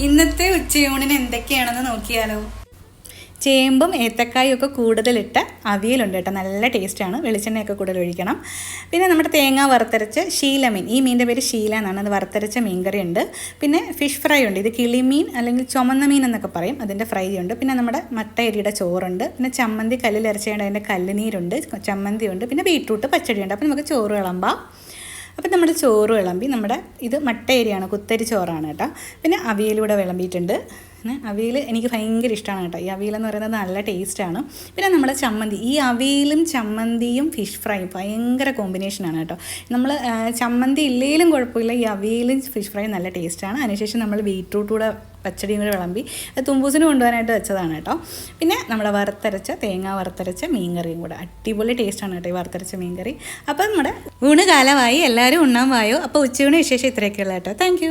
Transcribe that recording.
ഇന്നത്തെ ഉച്ചയൂണിന് എന്തൊക്കെയാണെന്ന് നോക്കിയാലോ. ചേമ്പും ഏത്തക്കായും ഒക്കെ കൂടുതലിട്ട അവിയലുണ്ട് കേട്ടോ. നല്ല ടേസ്റ്റാണ്. വെളിച്ചെണ്ണയൊക്കെ കൂടുതൽ ഒഴിക്കണം. പിന്നെ നമ്മുടെ തേങ്ങ വറുത്തരച്ച് ശീലമീൻ, ഈ മീനിൻ്റെ പേര് ശീല എന്നാണ്, അത് വറുത്തരച്ച മീൻകറി ഉണ്ട്. പിന്നെ ഫിഷ് ഫ്രൈ ഉണ്ട്, ഇത് കിളിമീൻ അല്ലെങ്കിൽ ചുമന്ന മീൻ എന്നൊക്കെ പറയും, അതിൻ്റെ ഫ്രൈ ഉണ്ട്. പിന്നെ നമ്മുടെ മട്ടയരിയുടെ ചോറുണ്ട്. പിന്നെ ചമ്മന്തി കല്ലിൽ അരച്ചേണ്ട അതിൻ്റെ കല്ലുനീരുണ്ട്, ചമ്മന്തി ഉണ്ട്. പിന്നെ ബീട്രൂട്ട് പച്ചടിയുണ്ട്. അപ്പോൾ നമുക്ക് ചോറ് വിളമ്പാം. അപ്പം നമ്മുടെ ചോറ് വിളമ്പി, നമ്മുടെ ഇത് മട്ടയരിയാണ്, കുത്തരി ചോറാണ് കേട്ടോ. പിന്നെ അവിയലൂടെ വിളമ്പിയിട്ടുണ്ട്. അവിയൽ എനിക്ക് ഭയങ്കര ഇഷ്ടമാണ് കേട്ടോ. ഈ അവിയലെന്ന് പറയുന്നത് നല്ല ടേസ്റ്റാണ്. പിന്നെ നമ്മുടെ ചമ്മന്തി, ഈ അവിയലും ചമ്മന്തിയും ഫിഷ് ഫ്രൈയും ഭയങ്കര കോമ്പിനേഷനാണ് കേട്ടോ. നമ്മൾ ചമ്മന്തി ഇല്ലെങ്കിലും കുഴപ്പമില്ല, ഈ അവിയലും ഫിഷ് ഫ്രൈയും നല്ല ടേസ്റ്റാണ്. അതിനുശേഷം നമ്മൾ ബീട്രൂട്ടൂടെ പച്ചടിയും കൂടെ വിളമ്പി, അത് തുമ്പൂസിന് കൊണ്ടുപോകാനായിട്ട് വെച്ചതാണ് കേട്ടോ. പിന്നെ നമ്മുടെ തേങ്ങ വറുത്തരച്ച മീൻകറിയും കൂടെ അടിപൊളി ടേസ്റ്റാണ് കേട്ടോ ഈ വറുത്തരച്ച മീൻകറി. അപ്പം നമ്മുടെ ഊണ് കാലമായി, എല്ലാവരും ഉണ്ണാൻ വായോ. അപ്പോൾ ഉച്ചയൂണ് വിശേഷം ഇത്രയൊക്കെയുള്ള കേട്ടോ. താങ്ക്